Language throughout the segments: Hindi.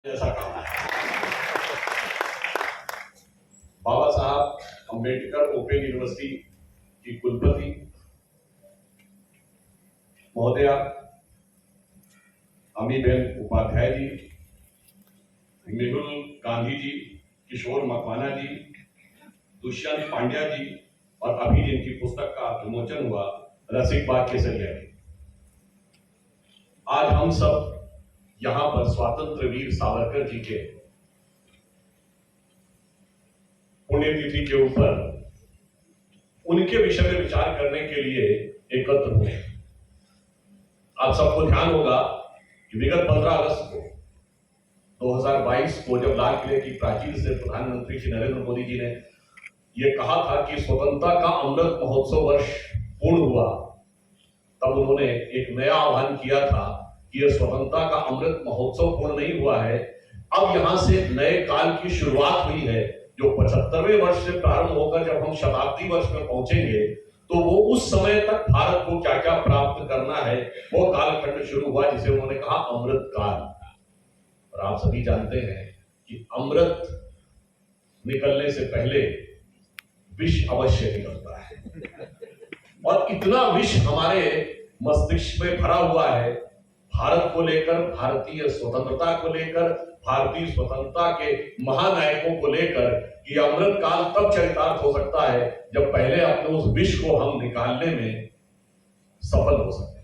ऐसा काम है। बाबा साहब अम्बेडकर ओपन यूनिवर्सिटी की कुलपति महोदया अमीबेन उपाध्याय जी, मेहुल गांधी जी, किशोर मकवाना जी, दुष्यंत पांड्या जी और अभी जिनकी पुस्तक का विमोचन हुआ रसिकबाग केसरिया जी। आज हम सब यहां पर स्वतंत्र वीर सावरकर जी के पुण्यतिथि के ऊपर उनके विषय में विचार करने के लिए एकत्र हुए। आप सबको ध्यान होगा कि विगत 15 अगस्त को 2022 को जब लाल किले की प्राचीर से प्रधानमंत्री श्री नरेंद्र मोदी जी ने यह कहा था कि स्वतंत्रता का अमृत महोत्सव वर्ष पूर्ण हुआ, तब उन्होंने एक नया आह्वान किया था कि यह स्वतंत्रता का अमृत महोत्सव पूर्ण नहीं हुआ है, अब यहां से नए काल की शुरुआत हुई है। जो 75वें वर्ष से प्रारंभ होकर जब हम शताब्दी वर्ष में पहुंचेंगे तो वो उस समय तक भारत को क्या क्या प्राप्त करना है, वो कालखंड शुरू हुआ जिसे उन्होंने कहा अमृत काल। और आप सभी जानते हैं कि अमृत निकलने से पहले विष अवश्य निकलता है, और इतना विष हमारे मस्तिष्क में भरा हुआ है भारत को लेकर, भारतीय स्वतंत्रता को लेकर, भारतीय स्वतंत्रता के महानायकों को लेकर, कि अमृत काल तब चरितार्थ हो सकता है जब पहले अपने उस विष को हम निकालने में सफल हो सके।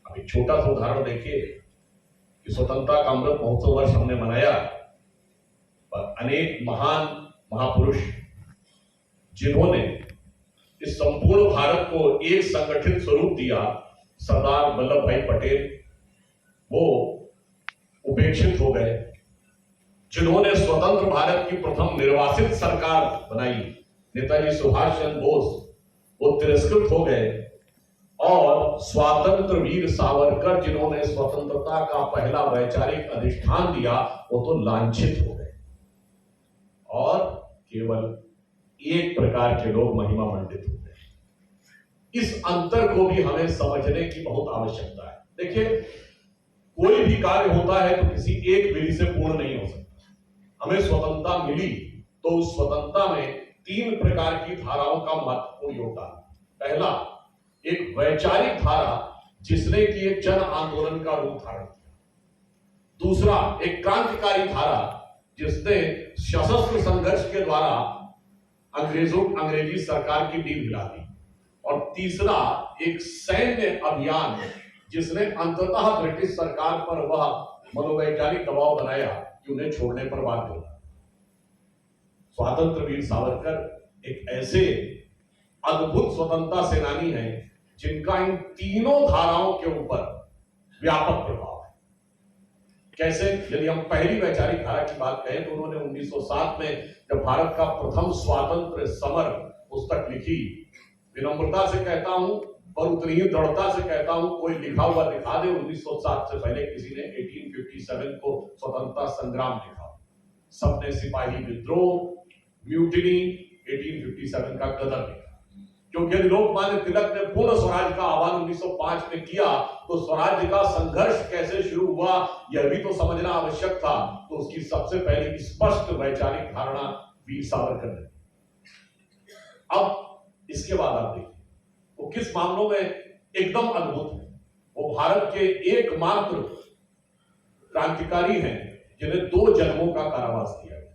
अब एक छोटा सा उदाहरण देखिए कि स्वतंत्रता का अमृत महोत्सव वर्ष हमने मनाया, पर अनेक महान महापुरुष जिन्होंने इस संपूर्ण भारत को एक संगठित स्वरूप दिया, सरदार वल्लभ भाई पटेल, वो उपेक्षित हो गए। जिन्होंने स्वतंत्र भारत की प्रथम निर्वासित सरकार बनाई, नेताजी सुभाष चंद्र बोस, वो तिरस्कृत हो गए। और स्वातंत्र वीर सावरकर जिन्होंने स्वतंत्रता का पहला वैचारिक अधिष्ठान दिया, वो तो लांछित हो गए और केवल एक प्रकार के लोग महिमा मंडित हो गए। इस अंतर को भी हमें समझने की बहुत आवश्यकता है। देखिए, कोई भी कार्य होता है तो किसी एक विधि से पूर्ण नहीं हो सकता। हमें स्वतंत्रता मिली तो उस स्वतंत्रता में 3 प्रकार की धाराओं का महत्वपूर्ण योगदान। पहला, एक वैचारिक धारा जिसने कि एक जन आंदोलन का रूप धारण किया। दूसरा, एक क्रांतिकारी धारा जिसने सशस्त्र संघर्ष के द्वारा अंग्रेजी सरकार की नींव हिला दी। और तीसरा, एक सैन्य अभियान जिसने अंततः ब्रिटिश सरकार पर वह मनोवैज्ञानिक दबाव बनाया कि उन्हें छोड़ने पर बाध्य होगा। स्वतंत्र वीर सावरकर एक ऐसे अद्भुत स्वतंत्रता सेनानी हैं जिनका इन तीनों धाराओं के ऊपर व्यापक प्रभाव है। कैसे? यदि हम पहली वैचारिक धारा की बात करें तो उन्होंने 1907 में जब भारत का प्रथम स्वातंत्र्य समर पुस्तक लिखी, विनम्रता से कहता हूं और उतनी ही दृढ़ता से कहता हूं, कोई लिखा हुआ दिखा दे 1907 से पहले किसी ने 1857 को स्वतंत्रता संग्राम लिखा। सबने सिपाही विद्रोह, म्यूटिनी, 1857 का गदर लिखा। क्योंकि यदि लोकमान्य तिलक ने पूर्ण स्वराज का आह्वान 1905 में किया तो स्वराज्य का संघर्ष कैसे शुरू हुआ यह भी तो समझना आवश्यक था। तो उसकी सबसे पहली स्पष्ट वैचारिक धारणा वीर सावरकर ने। अब इसके बाद आप देखिए वो किस मामलों में एकदम अद्भुत है। वो भारत के एकमात्र क्रांतिकारी हैं जिन्हें 2 जन्मों का कारावास दिया गया।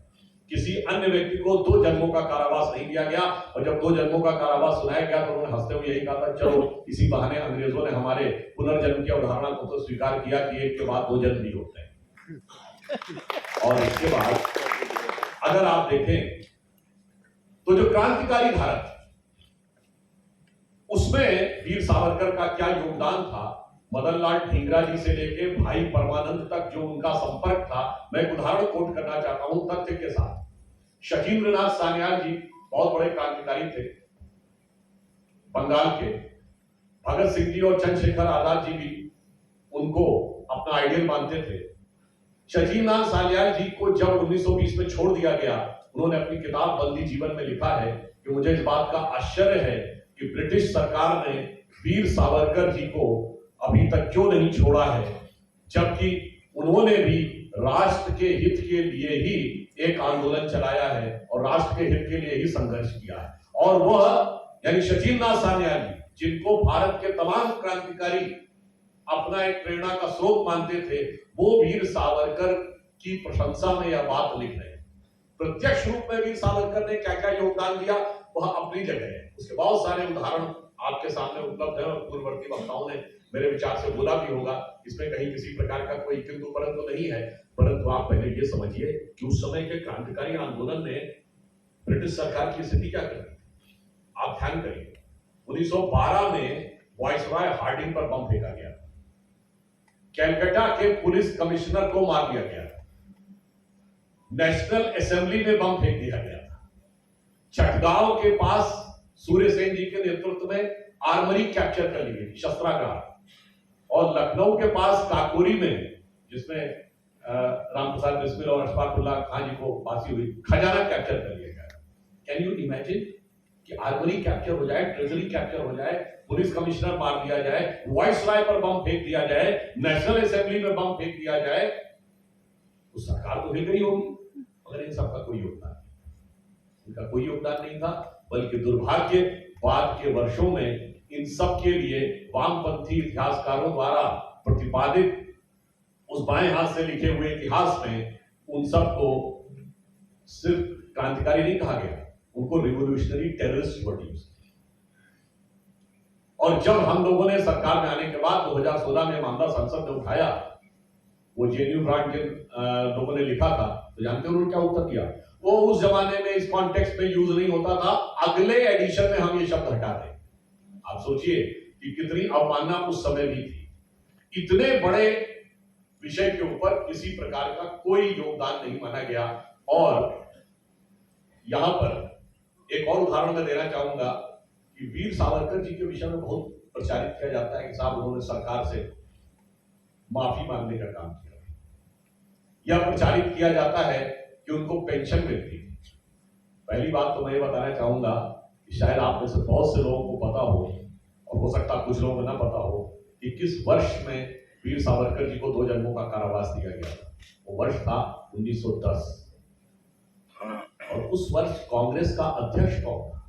किसी अन्य व्यक्ति को 2 जन्मों का कारावास नहीं दिया गया। और जब 2 जन्मों का कारावास सुनाया गया तो उन्होंने हंसते हुए यही कहा था, चलो इसी बहाने अंग्रेजों ने हमारे पुनर्जन्म की अवधारणा को तो स्वीकार किया कि एक के बाद 2 जन्म भी होते हैं। और इसके बाद अगर आप देखें तो जो क्रांतिकारी धारा थी उसमें वीर सावरकर का क्या योगदान था, मदन लाल ठीकरा जी से लेके भाई परमानंद तक जो उनका संपर्क था, मैं एक उदाहरण कोट करना चाहता हूं तथ्य के साथ। शकीन्द्रनाथ सान्याल जी बहुत बड़े क्रांतिकारी थे बंगाल के। भगत सिंह जी और चंद्रशेखर आजाद जी भी उनको अपना आइडियल मानते थे। शकीन्द्रनाथ सान्याल जी को जब 1920 में छोड़ दिया गया, उन्होंने अपनी किताब बंदी जीवन में लिखा है कि मुझे इस बात का आश्चर्य है कि ब्रिटिश सरकार ने वीर सावरकर जी को अभी तक क्यों नहीं छोड़ा है, जबकि उन्होंने भी राष्ट्र के हित के लिए ही एक आंदोलन चलाया है और राष्ट्र के हित के लिए ही संघर्ष किया है। और वह यानी शचीन्द्रनाथ सान्याल जिनको भारत के तमाम क्रांतिकारी अपना एक प्रेरणा का स्रोत मानते थे, वो वीर सावरकर की प्रशंसा में यह बात लिख रहे हैं। प्रत्यक्ष रूप में वीर सावरकर ने क्या क्या योगदान दिया वह अपनी जगह है, उसके बहुत सारे उदाहरण आपके सामने उपलब्ध है और पूर्ववर्ती वक्ताओं ने मेरे विचार से बोला भी होगा। इसमें कहीं किसी प्रकार का कोई किंतु परंतु नहीं है, परंतु आप पहले ये समझिए कि उस समय के क्रांतिकारी आंदोलन ने ब्रिटिश सरकार की स्थिति क्या कर दी। आप ध्यान करिए, 1912 में वाइसरॉय हार्डिंग पर बम फेंका गया, कैलकाटा के पुलिस कमिश्नर को मार दिया गया, नेशनल असेंबली में बम फेंक दिया गया था, चटगांव के पास सूर्य सेन जी के नेतृत्व में आर्मरी कैप्चर कर ली गई, शस्त्रागार, और लखनऊ के पास काकोरी में जिसमें रामप्रसाद बिस्मिल और अशफाकुल्लाह खान जी को फांसी हुई, खजाना कैप्चर कर लिया गया। कैन यू इमेजिन कि आर्मरी कैप्चर हो जाए, ट्रेजरी कैप्चर हो जाए, पुलिस कमिश्नर मार दिया जाए, वाइसरॉय पर बम फेंक दिया जाए, नेशनल असेंबली में बम फेंक दिया जाए, तो सरकार तो हिल गई होगी, मगर इन सबका कोई योगदान नहीं, इनका कोई योगदान नहीं था। बल्कि दुर्भाग्य बाद के वर्षों में इन सब के लिए वामपंथी इतिहासकारों द्वारा प्रतिपादित उस बाएं हाथ से लिखे हुए इतिहास में उन सबको सिर्फ क्रांतिकारी नहीं कहा गया, उनको रिवोल्यूशनरी टेररिस्ट वर्ड। और जब हम लोगों ने सरकार में आने के बाद 2016 में मामला संसद में उठाया, वो जेएनयू ब्रांड जिन लोगों ने लिखा था, तो जानते हो उन्होंने क्या उत्तर दिया? वो उस जमाने में इस कॉन्टेक्स्ट में यूज नहीं होता था, अगले एडिशन में हम ये शब्द हटा दें। आप सोचिए कि कितनी अवमानना उस समय भी थी। इतने बड़े विषय के ऊपर किसी प्रकार का कोई योगदान नहीं माना गया। और यहां पर एक और उदाहरण मैं देना चाहूंगा कि वीर सावरकर जी के विषय में बहुत प्रचारित किया जाता है कि साहब उन्होंने सरकार से माफी मांगने का काम किया, यह प्रचारित किया जाता है कि उनको पेंशन मिलती है। पहली बात तो मैं ये बताना चाहूंगा कि शायद आप में से बहुत से लोगों को पता हो, और हो सकता कुछ लोगों को ना पता हो, कि किस वर्ष में वीर सावरकर जी को 2 जन्मों का कारावास दिया गया था। वो वर्ष था 1910, और उस वर्ष कांग्रेस का अध्यक्ष कौन था?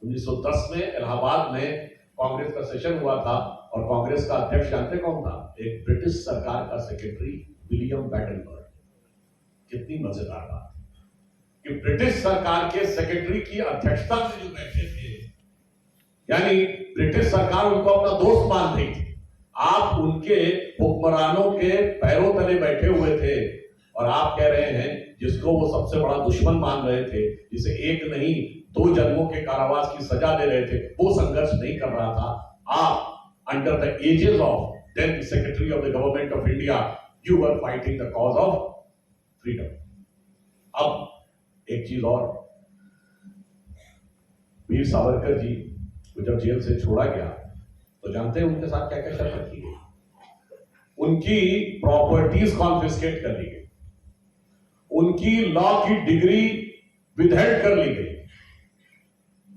1910 में इलाहाबाद में कांग्रेस का सेशन हुआ था, और कांग्रेस का अध्यक्ष जानते कौन था? एक ब्रिटिश सरकार का सेक्रेटरी विलियम बैटनबर्ग। कितनी मजेदार बात कि ब्रिटिश सरकार के सेक्रेटरी की अध्यक्षता में जो बैठे थे, यानी ब्रिटिश सरकार उनको अपना दोस्त मान रही थी, आप उनके हुक्मरानों के पैरों तले बैठे हुए थे, और आप कह रहे हैं जिसको वो सबसे बड़ा दुश्मन मान रहे थे, जिसे 1 नहीं 2 जन्मों के कारावास की सजा दे रहे थे, वो संघर्ष नहीं कर रहा था। आप under the aegis of then Secretary of the Government of India, you were fighting the cause of freedom. अब एक चीज और, वीर सावरकर जी को जब जेल से छोड़ा गया तो जानते हैं उनके साथ क्या क्या शर्त की गई? उनकी प्रॉपर्टीज कॉन्फिस्केट कर ली गई, उनकी लॉ की डिग्री विदहेल्ड कर ली गई,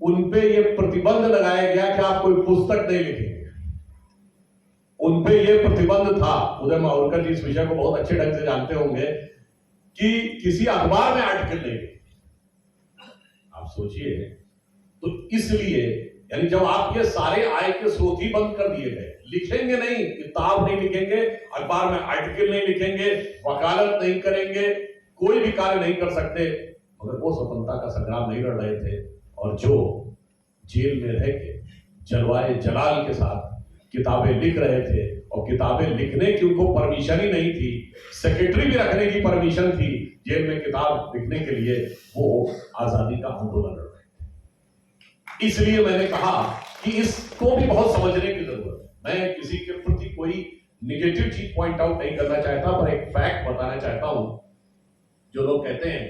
उनपे यह प्रतिबंध लगाया गया कि आप कोई पुस्तक नहीं लिखेंगे। उनपे यह प्रतिबंध था, उदय मावलकर जी इस विषय को बहुत अच्छे ढंग से जानते होंगे, कि किसी अखबार में आर्टिकल नहीं। आप सोचिए, तो इसलिए यानी जब आपके सारे आय के स्रोत ही बंद कर दिए गए, लिखेंगे नहीं, किताब नहीं लिखेंगे, अखबार में आर्टिकल नहीं लिखेंगे, वकालत नहीं करेंगे, कोई भी कार्य नहीं कर सकते, मगर वो स्वतंत्रता का संग्राम नहीं लड़ रहे थे। और जो जेल में रह के जलवाए जलाल के साथ किताबें लिख रहे थे, और किताबें लिखने की उनको परमिशन ही नहीं थी, सेक्रेटरी भी रखने की परमिशन थी जेल में किताब लिखने के लिए, वो आजादी का आंदोलन लड़ रहे थे। इसलिए मैंने कहा कि इसको भी बहुत समझने की जरूरत है। मैं किसी के प्रति कोई निगेटिव चीज पॉइंट आउट नहीं करना चाहता, पर एक फैक्ट बताना चाहता हूं। जो लोग कहते हैं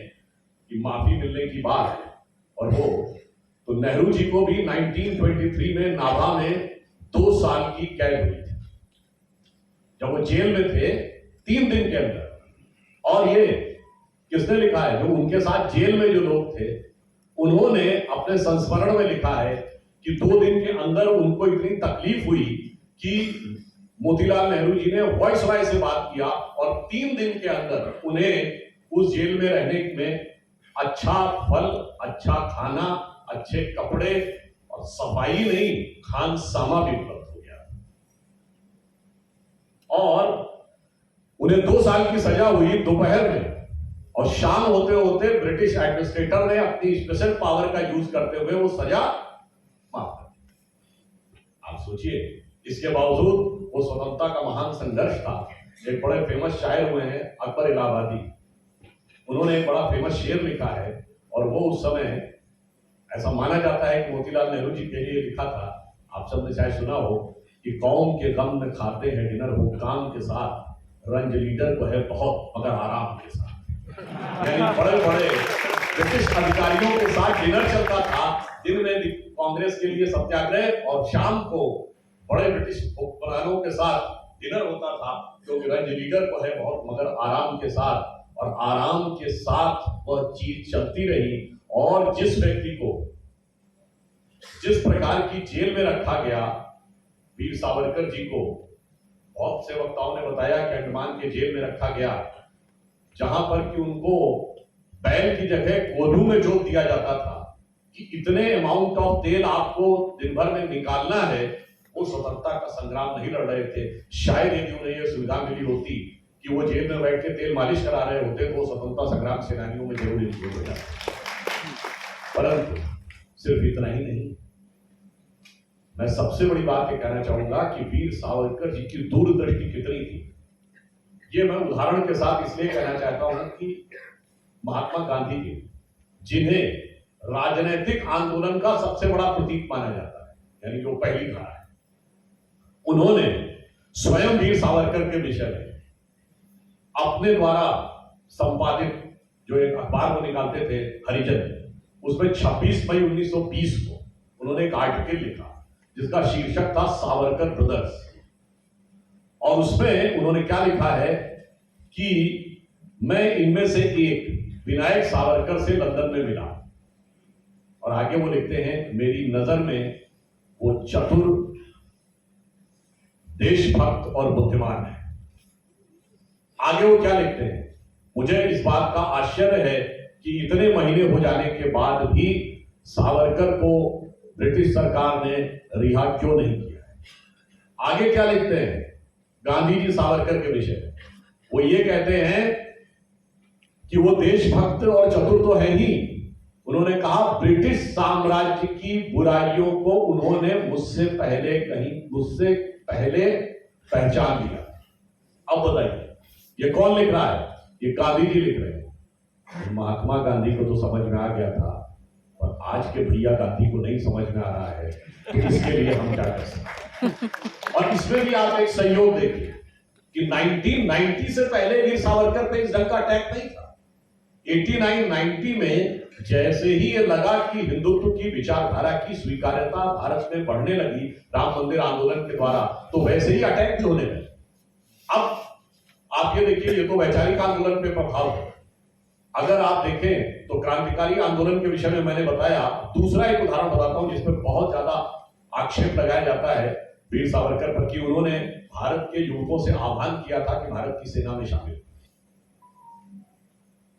कि माफी मिलने की बात, और वो तो नेहरू जी को भी 1923 में नाभा में 2 साल की कैद हुई थी, जब वो जेल में थे 3 दिन के अंदर। और ये किसने लिखा है? जो उनके साथ जेल में जो लोग थे, उन्होंने अपने संस्मरण में लिखा है कि 2 दिन के अंदर उनको इतनी तकलीफ हुई कि मोतीलाल नेहरू जी ने वॉइसरॉय से बात किया और 3 दिन के अंदर उन्हें उस जेल में रहने में अच्छा फल, अच्छा खाना, अच्छे कपड़े और सफाई नहीं, खानसामा भी उपलब्ध हो गया। और उन्हें 2 साल की सजा हुई दोपहर में, और शाम होते होते ब्रिटिश एडमिनिस्ट्रेटर ने अपनी स्पेशल पावर का यूज करते हुए वो सजा माफ कर दी। आप सोचिए, इसके बावजूद वो स्वतंत्रता का महान संघर्ष था। एक बड़े फेमस शायर हुए हैं अकबर इलाहाबादी, उन्होंने एक बड़ा फेमस शेर लिखा है, और वो उस समय ऐसा माना जाता है कि मोतीलाल नेहरू जी के लिए लिखा था। आप सबने शायद सुना हो कि कौम के गम में खाते हैं डिनर हुक्काम के साथ, रंज लीडर को है बहुत मगर आराम के साथ। यानी बड़े बड़े ब्रिटिश अधिकारियों के साथ डिनर चलता था, दिन में कांग्रेस के लिए सत्याग्रह और शाम को बड़े ब्रिटिश हुक्मरानों के साथ डिनर होता था, क्योंकि रंज लीडर को है बहुत मगर आराम के साथ। और आराम के साथ वह चीज चलती रही। और जिस व्यक्ति को जिस प्रकार की जेल में रखा गया, वीर सावरकर जी को बहुत से वक्ताओं ने बताया कि अंडमान के जेल में रखा गया, जहां पर कि उनको बैल की जगह कोल्हू में जोत दिया जाता था कि इतने अमाउंट ऑफ तेल आपको दिन भर में निकालना है। वो स्वतंत्रता का संग्राम नहीं लड़ रहे थे। शायद यदि उन्हें यह सुविधा मिली होती कि वो जेल में बैठ के तेल मालिश करा रहे होते, तो स्वतंत्रता संग्राम सेनानियों में जरूर इंक्लूड हो जाता। परंतु सिर्फ इतना ही नहीं, मैं सबसे बड़ी बात ये कहना चाहूंगा कि वीर सावरकर जी की दूरदृष्टि कितनी थी। ये मैं उदाहरण के साथ इसलिए कहना चाहता हूं कि महात्मा गांधी जी, जिन्हें राजनीतिक आंदोलन का सबसे बड़ा प्रतीक माना जाता है, यानी जो पहली धारा है, उन्होंने स्वयं वीर सावरकर के विषय में अपने द्वारा संपादित जो एक अखबार को निकालते थे हरिजन, उसमें 26 मई 1920 को उन्होंने एक आर्टिकल लिखा जिसका शीर्षक था सावरकर ब्रदर्स। और उसमें उन्होंने क्या लिखा है कि मैं इनमें से एक विनायक सावरकर से लंदन में मिला, और आगे वो लिखते हैं मेरी नजर में वो चतुर, देशभक्त और बुद्धिमान है। आगे वो क्या लिखते हैं, मुझे इस बात का आश्चर्य है कि इतने महीने हो जाने के बाद भी सावरकर को ब्रिटिश सरकार ने रिहा क्यों नहीं किया है। आगे क्या लिखते हैं गांधी जी सावरकर के विषय में, वो ये कहते हैं कि वो देशभक्त और चतुर तो है ही, उन्होंने कहा ब्रिटिश साम्राज्य की बुराइयों को उन्होंने मुझसे पहले पहचान लिया। अब बताइए ये कौन लिख रहा है, ये गांधी जी लिख रहे हैं। महात्मा गांधी को तो समझ में आ गया था, और आज के भैया गांधी को नहीं समझ में आ रहा है, तो इसके लिए हम क्या कर सकते। और इसमें भी आप एक संयोग देखिए कि 1990 से पहले वीर सावरकर पे इस ढंग का अटैक नहीं था। 89-90 में जैसे ही ये लगा कि हिंदुत्व की विचारधारा की स्वीकार्यता भारत में बढ़ने लगी राम मंदिर आंदोलन के द्वारा, तो वैसे ही अटैक होने लगे। अब आप ये देखिए, ये तो वैचारिक आंदोलन पे प्रभाव है। अगर आप देखें तो क्रांतिकारी आंदोलन के विषय में मैंने बताया। दूसरा एक उदाहरण बताता हूं जिसमें बहुत ज्यादा आक्षेप लगाया जाता है वीर सावरकर पर, कि उन्होंने भारत के युवकों से आह्वान किया था कि भारत की सेना में शामिल।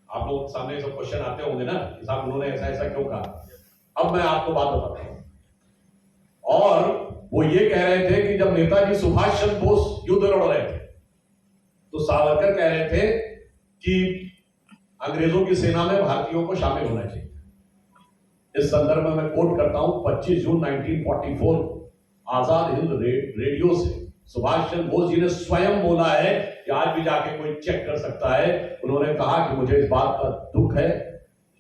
आप लोग सामने सब क्वेश्चन आते होंगे ना कि साहब उन्होंने ऐसा ऐसा क्यों कहा। अब मैं आपको बात बताता हूं। और वो ये कह रहे थे कि जब नेताजी सुभाष चंद्र बोस युद्ध लड़ रहे थे, तो सावरकर कह रहे थे कि अंग्रेजों की सेना में भारतीयों को शामिल होना चाहिए। इस संदर्भ में मैं कोट करता हूं 25 जून 1944 आजाद हिंद रेडियो से सुभाष चंद्र बोस जी ने स्वयं बोला है कि आज भी जाके कोई चेक कर सकता है। उन्होंने कहा कि मुझे इस बात का दुख है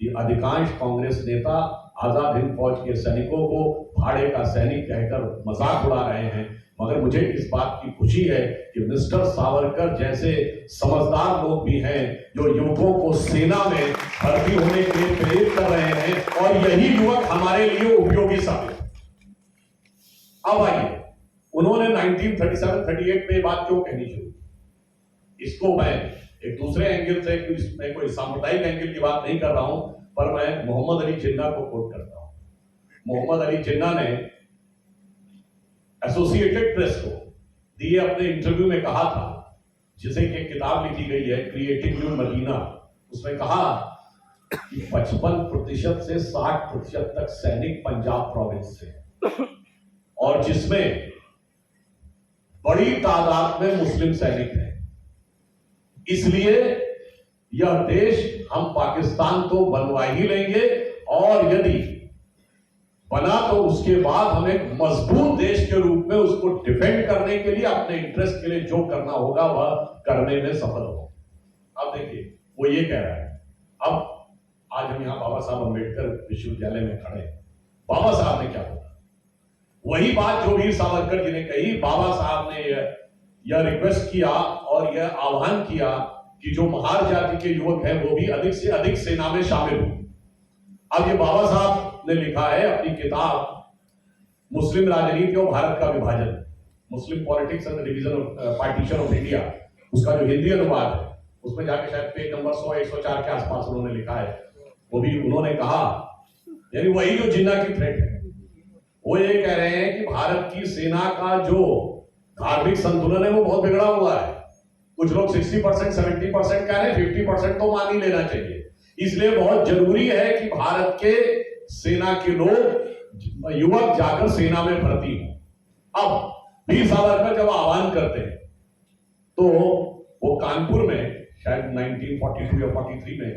कि अधिकांश कांग्रेस नेता आजाद हिंद फौज के सैनिकों को भाड़े का सैनिक कहकर मजाक उड़ा रहे हैं, मगर मुझे इस बात की खुशी है कि मिस्टर सावरकर जैसे समझदार लोग भी हैं जो युवकों को सेना में भर्ती होने के लिए प्रेरित कर रहे हैं, और यही युवक हमारे लिए उपयोगी साबित। अब आइए, उन्होंने 1937-38 में बात क्यों कहनी शुरू की, इसको मैं एक दूसरे एंगल से, इसमें कोई सांप्रदायिक एंगल की बात नहीं कर रहा हूं, पर मैं मोहम्मद अली जिन्ना को कोट करता हूं। मोहम्मद अली जिन्ना ने एसोसिएटेड प्रेस को दिए अपने इंटरव्यू में कहा था, जिसे कि किताब लिखी गई है क्रिएटिंग न्यू मदीना, उसमें कहा कि 55% से 60% तक सैनिक पंजाब प्रोविंस से, और जिसमें बड़ी तादाद में मुस्लिम सैनिक हैं। इसलिए यह देश हम पाकिस्तान तो बनवा ही लेंगे, और यदि बना तो उसके बाद हम एक मजबूत देश के रूप में उसको डिफेंड करने के लिए, अपने इंटरेस्ट के लिए जो करना होगा वह करने में सफल हो। अब देखिए वो ये कह रहा है, अब आज हम यहां बाबा साहब अम्बेडकर विश्वविद्यालय में खड़े हैं, बाबा साहब ने क्या बोला, वही बात जो वीर सावरकर जी ने कही। बाबा साहब ने यह रिक्वेस्ट किया और यह आह्वान किया कि जो महार जाति के युवक हैं वो भी अधिक से अधिक सेना में शामिल हो। अब ये बाबा साहब ने लिखा है अपनी किताब मुस्लिम राजनीति और भारत का विभाजन, Muslim politics and division of partition of India, उसका जो हिंदी अनुवाद है उसमें जाके शायद पेज नंबर 100-104 के आसपास उन्होंने लिखा है। वो भी उन्होंने कहा, यानी वही जो जिन्ना की थ्रेट है, वो ये कह रहे हैं कि भारत की सेना का जो धार्मिक संतुलन है वो बहुत बिगड़ा हुआ है। कुछ लोग 60%, 70% कह रहे हैं, 50% तो मान ही लेना चाहिए। इसलिए बहुत जरूरी है कि भारत के सेना के लोग, युवक जाकर सेना में भर्ती हो। अब वीर सावरकर जब आह्वान करते हैं तो वो कानपुर में शायद 1942 या 43 में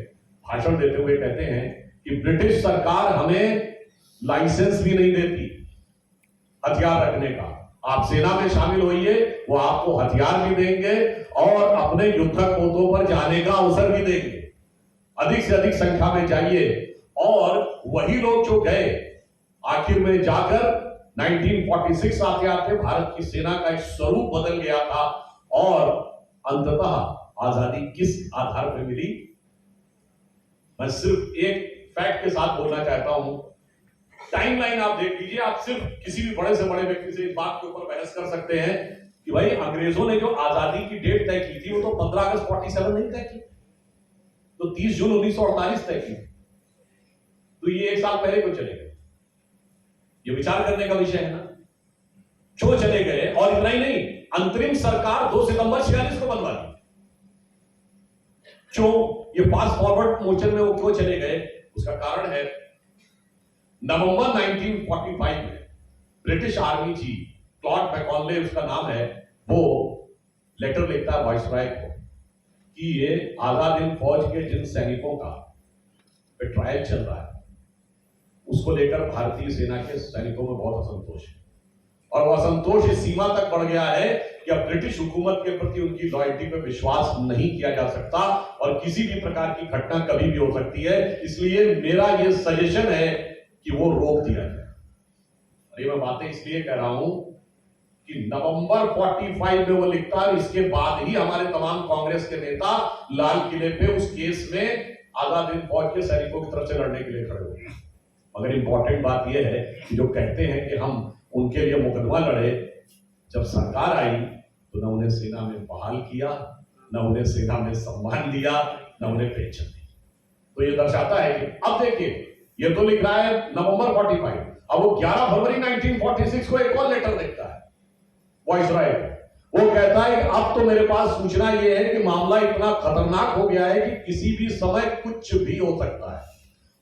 भाषण देते हुए कहते हैं कि ब्रिटिश सरकार हमें लाइसेंस भी नहीं देती हथियार रखने का, आप सेना में शामिल होइए, वो आपको हथियार भी देंगे और अपने युद्धक पोतों पर जाने का अवसर भी देंगे, अधिक से अधिक संख्या में जाइए। और वही लोग जो गए, आखिर में जाकर 1946 आते आते भारत की सेना का एक स्वरूप बदल गया था। और अंततः आजादी किस आधार पर मिली, मैं सिर्फ एक फैक्ट के साथ बोलना चाहता हूं। टाइमलाइन आप देख लीजिए, आप सिर्फ किसी भी बड़े से बड़े व्यक्ति से इस बात के ऊपर बहस कर सकते हैं कि भाई अंग्रेजों ने जो आजादी की डेट तय की थी वो तो 15 अगस्त 47 नहीं तय की, तो 30 जून 1948 तय की, तो ये एक साल पहले क्यों चले गए? ये विचार करने का विषय है ना, क्यों चले गए? और इतना ही नहीं, अंतरिम सरकार 2 सितंबर 46 को बनवा दी, क्यों? ये फास्ट फॉरवर्ड मोशन में वो क्यों चले गए? उसका कारण है नवंबर 1945 में ब्रिटिश आर्मी चीफ क्लॉड मैकॉनले उसका नाम है, वो लेटर लिखता है वाइसरॉय को कि ये आजाद हिंद फौज के जिन सैनिकों का ट्रायल चल रहा है उसको लेकर भारतीय सेना के सैनिकों में बहुत असंतोष है, और वह असंतोष इस सीमा तक बढ़ गया है कि अब ब्रिटिश हुकूमत के प्रति उनकी लॉयल्टी पर विश्वास नहीं किया जा सकता और किसी भी प्रकार की घटना कभी भी हो सकती है। इसलिए मेरा यह सजेशन है कि वो रोक दिया जाए। अरे मैं बातें इसलिए कह रहा हूं कि नवंबर 45 में वो लिखता है, इसके बाद ही हमारे तमाम कांग्रेस के नेता लाल किले पे उस केस में आजाद हिंद फौज के सैनिकों की तरफ से लड़ने के लिए खड़े हुए। मगर इंपॉर्टेंट बात यह है कि जो कहते हैं कि हम उनके लिए मुकदमा लड़े, जब सरकार आई तो न उन्हें सेना में बहाल किया, न उन्हें सेना में सम्मान दिया, न उन्हें पेंशन दी। तो ये दर्शाता है कि अब देखिए, ये तो लिख रहा है नवंबर 45, अब वो 11 फरवरी 1946 को एक और लेटर लिखता है वाइसरॉय को। वो कहता है कि अब तो मेरे पास सूचना ये है कि मामला इतना खतरनाक हो गया है कि किसी भी समय कुछ भी हो सकता है।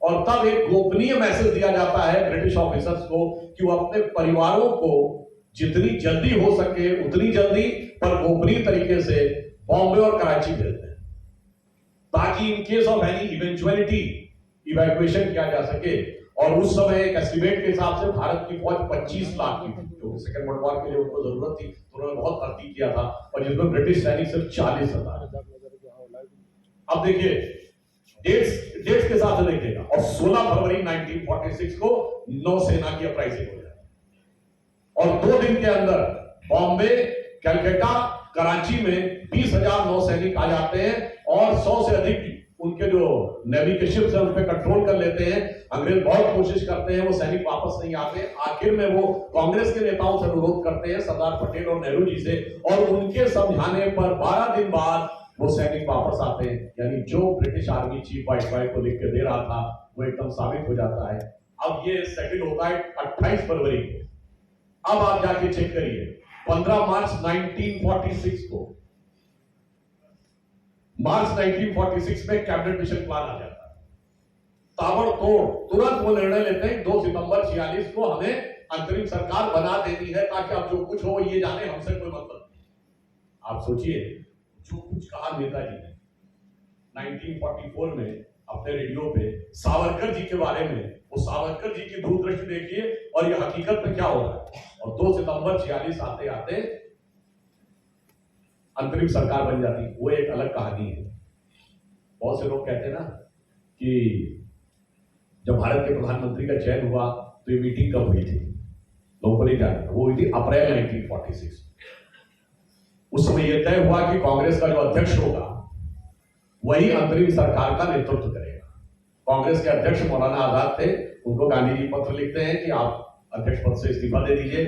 और तब एक गोपनीय मैसेज दिया जाता है ब्रिटिश ऑफिसर्स को कि वो अपने परिवारों को जितनी जल्दी हो सके उतनी जल्दी पर गोपनीय तरीके से बॉम्बे और कराची भेज दें, ताकि in case of any eventuality evacuation किया जा सके। और उस समय एक एस्टिमेट के हिसाब से भारत की फौज 25 लाख की थी, जो सेकेंड वर्ल्ड वॉर के लिए उनको जरूरत थी, तो उन्होंने बहुत भर्ती किया था, और जिसमें ब्रिटिश सैनिक सिर्फ 40,000। अब देखिए डेट्स के साथ देखिएगा, और 16 फरवरी 1946 को नौसेना की अपराइजिंग हो जाती है, और 2 दिन के अंदर बॉम्बे, कलकत्ता, कराची में 20,000 नौसैनिक आ जाते हैं, और 100 से अधिक उनके जो नेवी के शिप्स हैं उन पे कंट्रोल कर लेते हैं। अंग्रेज बहुत कोशिश करते हैं, वो सैनिक वापस नहीं आते। आखिर में वो कांग्रेस के नेताओं से अनुरोध करते हैं, सरदार पटेल और नेहरू जी से, और उनके समझाने पर 12 दिन बाद वो सैनिक वापस आते हैं। यानी जो ब्रिटिश आर्मी चीफ वाइसरॉय को लिख के दे रहा था वो एकदम साबित हो जाता है। अब ये सेटल होता है 28 फरवरी को। अब आप जाके चेक करिए 15 मार्च 1946 को, मार्च 1946 में कैबिनेट मिशन प्लान आ जाता है। ताबड़तोड़ तुरंत वो निर्णय लेते हैं 2 सितंबर 46 को हमें अंतरिम सरकार बना देनी है, ताकि अब जो कुछ हो ये जाने, हमसे कोई मतलब नहीं। आप सोचिए जो कुछ कहा नेताजी ने 1944 में अपने रेडियो पे सावरकर जी के बारे में, वो सावरकर जी की दूरदृष्टि देखिए और ये हकीकत में क्या हो रहा है। और 2 सितंबर 46 आते आते अंतरिम सरकार बन जाती। वो एक अलग कहानी है। बहुत से लोग कहते हैं ना कि जब भारत के प्रधानमंत्री का चयन हुआ तो ये मीटिंग कब हुई थी, लोगों को नहीं जानता। वो हुई थी अप्रैल 1946। उस समय यह तय हुआ कि कांग्रेस का जो अध्यक्ष होगा वही अंतरिम सरकार का नेतृत्व करेगा। कांग्रेस के अध्यक्ष मौलाना आजाद थे, उनको गांधी जी पत्र लिखते हैं कि आप अध्यक्ष पद से इस्तीफा दे दीजिए।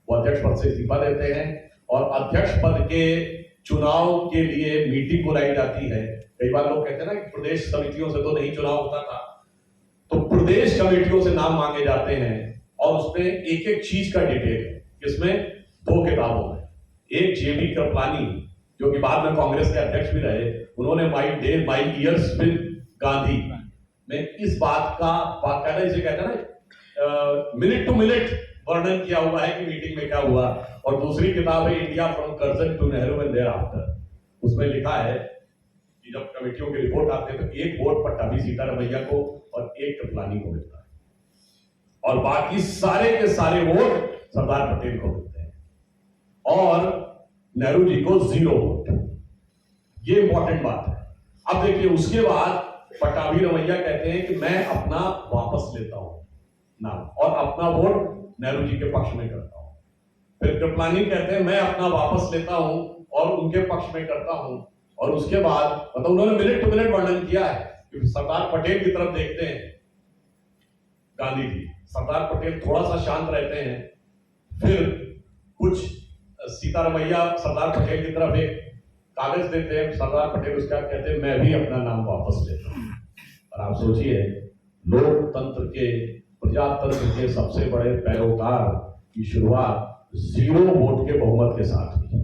वो अध्यक्ष पद से इस्तीफा देते हैं और अध्यक्ष पद के चुनाव के लिए मीटिंग बुलाई जाती है। कई बार लोग कहते हैं ना कि प्रदेश समितियों से तो नहीं चुनाव होता था, तो प्रदेश कमेटियों से नाम मांगे जाते हैं और उसमें एक एक चीज का डिटेल है। इसमें 2 किताबों में, एक जेबी कृपलानी जो कि बाद में कांग्रेस के अध्यक्ष भी रहे, उन्होंने my day my years with Gandhi में इस बात का बाकायदा, इसे कहते हैं ना मिनट टू मिनट वर्णन किया हुआ है कि मीटिंग में क्या हुआ। और दूसरी किताब है India from Curzon to Nehru and thereafter. उसमें लिखा है कि जब कमेटियों की रिपोर्ट आते हैं तो एक वोट पट्टाभी सीतारमैया को और एक कृपलानी को मिलता है और बाकी सारे के सारे वोट सरदार पटेल को मिलते हैं और नेहरू जी को 0 वोट। ये इंपॉर्टेंट बात है। अब देखिए उसके बाद पट्टाभी रमैया कहते हैं कि मैं अपना वापस लेता हूं नाम और अपना वोट नेहरू जी के पक्ष में करता हूं। फिर कृपलानी कहते हैं मैं अपना वापस लेता हूं और उनके पक्ष में करता हूं। और उसके बाद मतलब उन्होंने मिनट टू मिनट वर्णन किया है कि सरदार पटेल की तरफ देखते हैं गांधी जी, सरदार पटेल थोड़ा सा शांत रहते हैं, फिर कुछ सीतारमैया सरदार पटेल की तरफ एक कागज देते हैं, सरदार पटेल उसका कहते हैं मैं भी अपना नाम वापस लेता हूं। और आप सोचिए लोकतंत्र के, प्रजातंत्र के सबसे बड़े पैरोकार की शुरुआत 0 वोट के बहुमत के साथ हुई।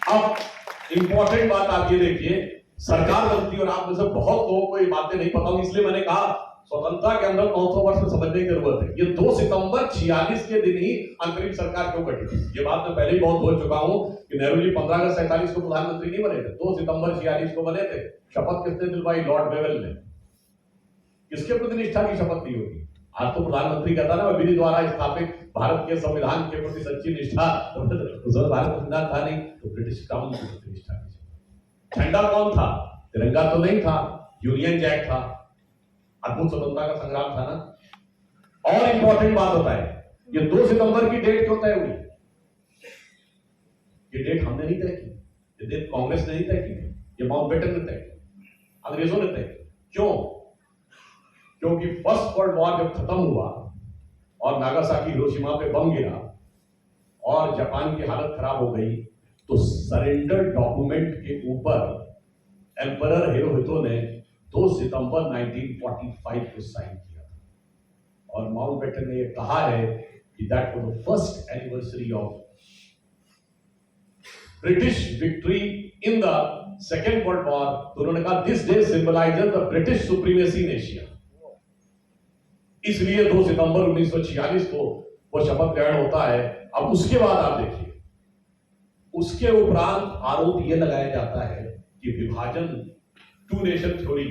अब इंपॉर्टेंट बात आप ये देखिए, सरकार बनती और आप में से बहुत लोगों को ये बातें नहीं पता होंगी, इसलिए मैंने कहा स्वतंत्रता के अंदर 900 वर्ष में समझने की जरूरत है। ये 2 सितंबर 46 के दिन ही अंतरिम सरकार क्यों गठित हुई। ये बात मैं पहले ही बहुत बोल चुका हूं कि नेहरू जी 15 अगस्त 47 को प्रधानमंत्री नहीं बने थे, 2 सितंबर 46 को बने थे। शपथ किसने दिलवाई? लॉर्ड वेवेल ने। किसके प्रति निष्ठा की शपथ दी होगी? आज तो प्रधानमंत्री कहता ना मैं विधि द्वारा स्थापित भारत के संविधान के प्रति सच्ची निष्ठा, उस वक्त भारत संविधान था नहीं, तो ब्रिटिश क्राउन के प्रति निष्ठा की। झंडा कौन था? तिरंगा तो नहीं था, यूनियन जैक था। अद्भुत स्वतंत्रता का संग्राम था ना। और इंपॉर्टेंट बात होता है ये 2 सितंबर की डेट क्यों तय हुई? ये डेट हमने नहीं तय की, ये डेट कांग्रेस ने नहीं तय की, ये माउंटबेटन ने तय की, अंग्रेजों ने तय की। क्यों? क्योंकि फर्स्ट वर्ल्ड वॉर जब खत्म हुआ और नागासाकी हिरोशिमा पे बम गिरा और जापान की हालत खराब हो गई, तो सरेंडर डॉक्यूमेंट के ऊपर एम्परर हिरोहितो ने 2 सितंबर 1945 को साइन किया और माउंटबेटन ने यह कहा है कि that was the first anniversary of British victory in the second world war. तो उन्होंने कहा this day symbolizes the British supremacy in Asia. इसलिए 2 सितंबर 1946 को वो शपथ ग्रहण होता है। अब उसके बाद आप देखिए, उसके उपरांत आरोप यह लगाया जाता है कि विभाजन, 2 नेशन थ्योरी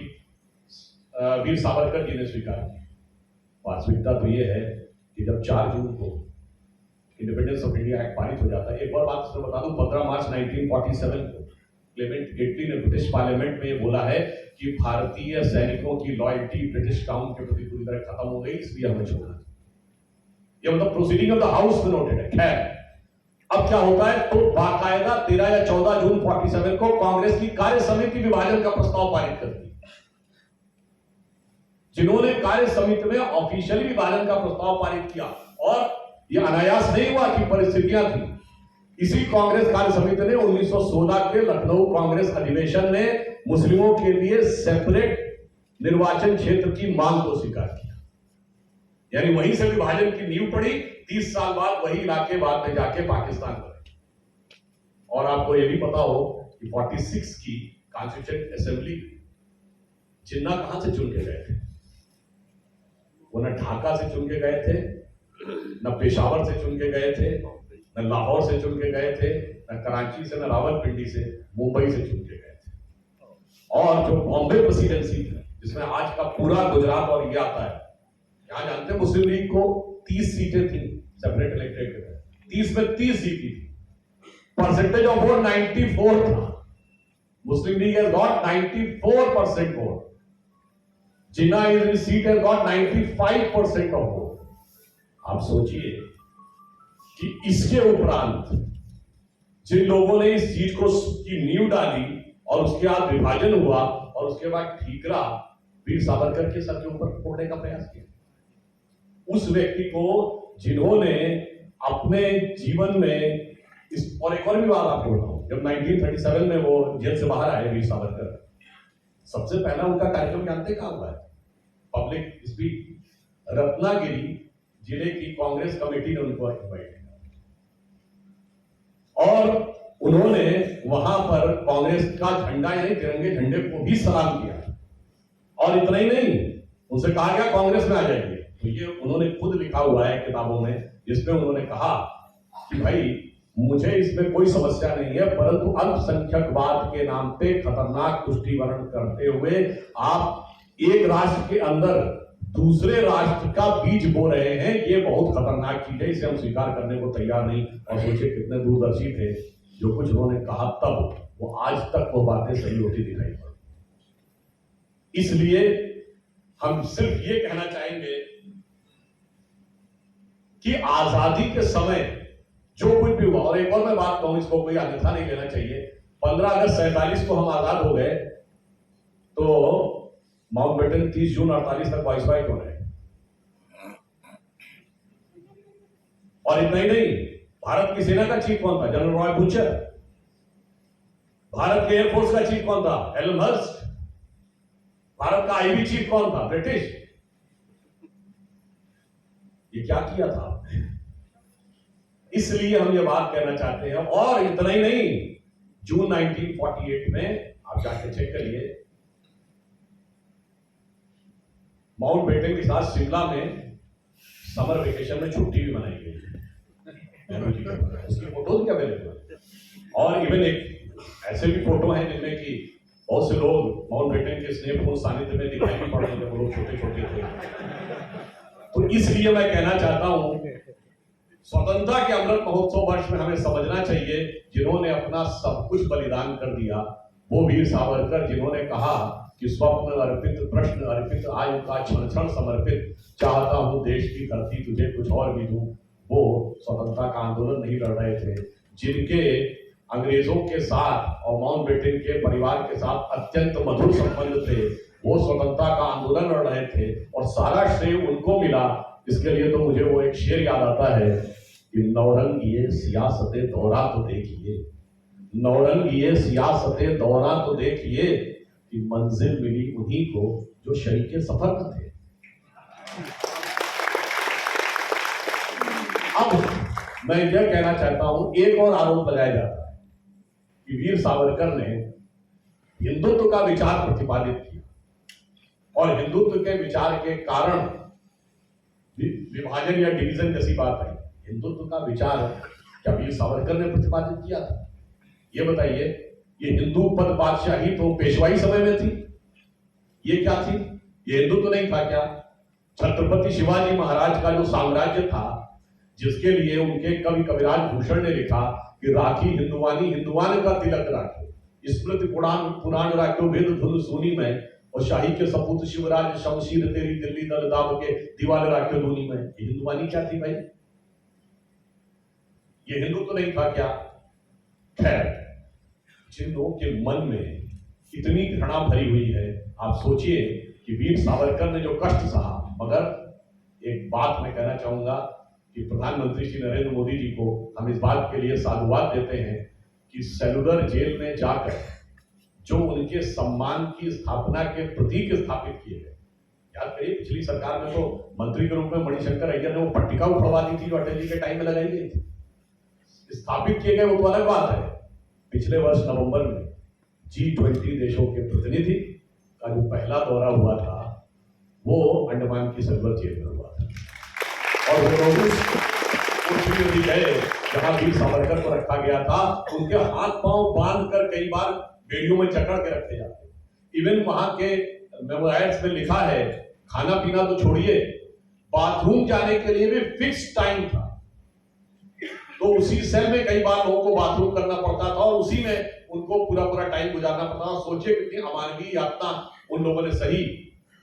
वीर सावरकर जी ने स्वीकार की। वास्तविकता तो यह है कि जब 4 जून को इंडिपेंडेंस ऑफ इंडिया एक्ट पारित हो जाता है, एक और बात इसमें बता दूं, 15 मार्च 1947 को क्लेमेंट एटली ने ब्रिटिश पार्लियामेंट में बोला है कि भारतीय सैनिकों की लॉयल्टी ब्रिटिश क्राउन के प्रति पूरी तरह खत्म हो गई, इसलिए हमें छोड़ना। ये मतलब प्रोसीडिंग ऑफ द हाउस में नोटेड है। खैर, अब क्या होता है, तो बाकायदा 13 या 14 जून 47 को कांग्रेस की कार्य समिति विभाजन का प्रस्ताव पारित करती है। जिन्होंने कार्य समिति में ऑफिशियली विभाजन का प्रस्ताव पारित किया, और यह अनायास नहीं हुआ कि परिस्थितियां थी। इसी कांग्रेस कार्य समिति ने 1916 के लखनऊ कांग्रेस अधिवेशन में मुस्लिमों के लिए सेपरेट निर्वाचन क्षेत्र की मांग को स्वीकार किया। यानी वहीं से विभाजन की नींव पड़ी। 30 साल बाद वही इलाके बाद में जाके पाकिस्तान बने। और आपको यह भी पता हो कि 46 की कॉन्स्टिट्यूएंट असेंबली जिन्ना कहां से चुन के गए थे? वो न ढाका से चुन के गए थे, न पेशावर से चुन के गए थे, न लाहौर से चुन के गए थे, न कराची से, न रावलपिंडी से, मुंबई से चुन के गए थे। और जो बॉम्बे प्रेसिडेंसी थी, जिसमें आज का पूरा गुजरात और ये आता है, यहां जानते हैं मुस्लिम लीग को 30 सीटें थी सेपरेट इलेक्टेड के तहत, 30 में 30 सीटें थी। परसेंटेज ऑफ वोट 94 था। Muslim League has got 94% vote. Jinnah is seat has got 95% of vote. आप सोचिए कि इसके उपरांत जिन लोगों ने इस चीज को की नींव डाली और उसके बाद विभाजन हुआ और उसके बाद ठीकरा वीर सावरकर के सर के ऊपर फोड़ने का प्रयास किया, उस व्यक्ति को जिन्होंने अपने जीवन में इस, और एक और भी बात आपको बताऊं, जब 1937 में वो जेल से बाहर आए वीर सावरकर, सबसे पहला उनका कार्यक्रम जानते कहां हुआ है? Public speak. रत्नागिरी जिले की कांग्रेस कमेटी ने उनको इनवाइट किया और उन्होंने वहां पर कांग्रेस का झंडा यानी तिरंगे झंडे को भी सलाम किया। और इतना ही नहीं, उनसे कहा गया कांग्रेस में आ जाइए। तो ये उन्होंने खुद लिखा हुआ है किताबों में, जिसमें उन्होंने कहा कि भाई मुझे इसमें कोई समस्या नहीं है, परंतु अल्पसंख्यकवाद के नाम पे खतरनाक तुष्टीकरण करते हुए आप एक राष्ट्र के अंदर दूसरे राष्ट्र का बीज बो रहे हैं। ये बहुत खतरनाक चीज है, इसे हम स्वीकार करने को तैयार नहीं। और सोचिए कितने दूरदर्शी थे, जो कुछ उन्होंने कहा तब, वो आज तक वो बातें सही होती दिखाई पड़ी। इसलिए हम सिर्फ ये कहना चाहेंगे कि आजादी के समय जो कुछ भी हुआ, और एक और मैं बात कहूं, इसको कोई अन्यथा नहीं लेना चाहिए, 15 अगस्त 47 को हम आजाद हो गए तो माउंटबेटन 30 जून 48 तक वाइसराय हो रहे। और इतना ही नहीं, भारत की सेना का चीफ कौन था? General Roy butcher. भारत के एयरफोर्स का चीफ कौन था? एल्महर्स्ट। भारत का आईबी चीफ कौन था? ब्रिटिश। ये क्या किया था आपने? इसलिए हम ये बात कहना चाहते हैं। और इतना ही नहीं, जून 1948 में आप जाके चेक करिए, माउंटबेटन के साथ शिमला में समर वेकेशन में छुट्टी भी मनाई गई, उसकी फोटो भी अवेलेबल। और इवन एक ऐसे भी फोटो हैं जिनमें कि बहुत से लोग माउंटबेटन के स्नेहपूर्ण सानिध्य में दिखाई भी पड़ रहे थे, वो लोग छोटे छोटे थे। तो इसलिए मैं कहना चाहता हूं, स्वतंत्रता के अमृत महोत्सव वर्ष में हमें समझना चाहिए, जिन्होंने अपना सब कुछ बलिदान कर दिया वो वीर सावरकर, जिन्होंने कहा कि स्वप्न अर्पित, प्रश्न अर्पित, आयु का क्षण क्षण समर्पित, चाहता हूं देश की धरती तुझे कुछ और भी दूं। वो स्वतंत्रता का आंदोलन नहीं लड़ रहे थे, जिनके अंग्रेजों के साथ और माउंटबेटन के परिवार के साथ अत्यंत मधुर संबंध थे, वो स्वतंत्रता का आंदोलन लड़ रहे थे और सारा श्रेय उनको मिला। इसके लिए तो मुझे वो एक शेर याद आता है कि नौरंगिए सियासते दौरा तो देखिए, नौरंगिए सियासते दौरा तो देखिए, कि मंजिल मिली उन्हीं को जो शरीके सफर में थे। अब मैं यह कहना चाहता हूं, एक और आरोप लगाया जाता है कि वीर सावरकर ने हिंदुत्व का विचार प्रतिपादित किया और हिंदुत्व के विचार के कारण विभाजन या डिवीजन जैसी बात है। हिंदुत्व का विचार क्या वीर सावरकर ने प्रतिपादित किया था? ये बताइए, ये हिंदू पद बादशाही तो पेशवाई समय में थी, ये क्या थी? ये हिंदुत्व नहीं था क्या? छत्रपति शिवाजी महाराज का जो साम्राज्य था, जिसके लिए उनके कवि कविराज भूषण ने लिखा कि राखी हिंदुवानी हिंदुवान का तिलक राखो, स्मृति पुराण राखो, वेद धुन सुनी में, और शाही के सपूत शिवराज शमशीर तेरी दिल्ली दल दाब के दीवार राखो दूनी में। ये हिंदुवानी क्या थी भाई? ये हिंदू तो नहीं था क्या? खैर, जिन लोगों के मन में इतनी घृणा भरी हुई है, आप सोचिए कि वीर सावरकर ने जो कष्ट सहा। मगर एक बात मैं कहना चाहूंगा कि प्रधानमंत्री श्री नरेंद्र मोदी जी को हम इस बात के लिए साधुवाद देते हैं कि सेलुलर जेल में जाकर जो उनके सम्मान की स्थापना के प्रतीक स्थापित किए गए, याद करिए पिछली सरकार में तो मंत्री के रूप में मणिशंकर अय्यर ने वो पट्टिका उखड़वा दी थी जो अटल जी के टाइम में लगाई गई थी। स्थापित किए गए वो तो अलग बात है। पिछले वर्ष नवंबर में G20 देशों के प्रतिनिधि का जो पहला दौरा हुआ था वो अंडमान की सिल्वर जेल में हुआ था और वो लोग उस गए जहां वीर सावरकर को रखा गया था। उनके हाथ पांव बांध कर कई बार बेड़ियों में जकड़ के रखे जाते। इवन वहां के मेमोराइड्स में लिखा है खाना पीना तो छोड़िए, बाथरूम जाने के लिए भी फिक्स टाइम था। तो उसी सेल में कई बार लोगों को बाथरूम करना पड़ता था और उसी में उनको पूरा टाइम गुजारना पड़ता था। सोचिए कितनी अमानवीय यातना उन लोगों ने सही।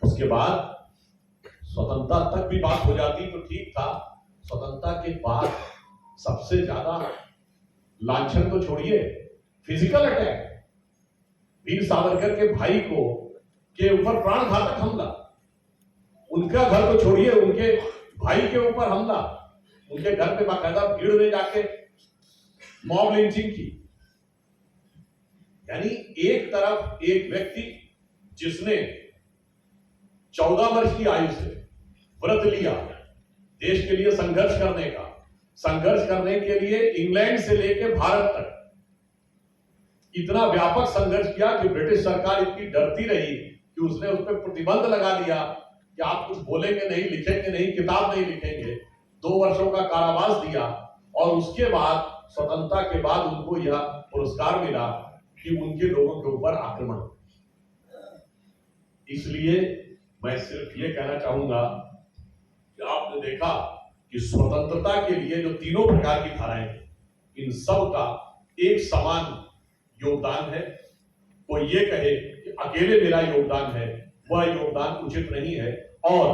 उसके बाद स्वतंत्रता तक भी बात हो जाती तो ठीक था। स्वतंत्रता के बाद सबसे ज्यादा लांछन तो छोड़िए, फिजिकल अटैक, वीर सावरकर के भाई को के ऊपर प्राण घातक हमला, उनका घर तो छोड़िए, उनके भाई के ऊपर हमला, उनके घर पे बाकायदा भीड़ में जाके मॉब लिंचिंग की। यानी एक तरफ एक व्यक्ति जिसने 14 वर्ष की आयु से व्रत लिया देश के लिए संघर्ष करने के लिए इंग्लैंड से लेकर भारत तक इतना व्यापक संघर्ष किया कि ब्रिटिश सरकार इतनी डरती रही कि उसने उस पर प्रतिबंध लगा दिया कि आप कुछ बोलेंगे नहीं, लिखेंगे नहीं, किताब नहीं लिखेंगे। 2 वर्षों का कारावास दिया और उसके बाद स्वतंत्रता के बाद उनको यह पुरस्कार मिला कि उनके लोगों के ऊपर आक्रमण। इसलिए मैं सिर्फ ये कहना चाहूंगा कि आपने देखा कि स्वतंत्रता के लिए जो तीनों प्रकार की धाराएं हैं, इन सब का एक समान योगदान है। कोई ये कहे कि अकेले मेरा योगदान है, वह योगदान उचित नहीं है। और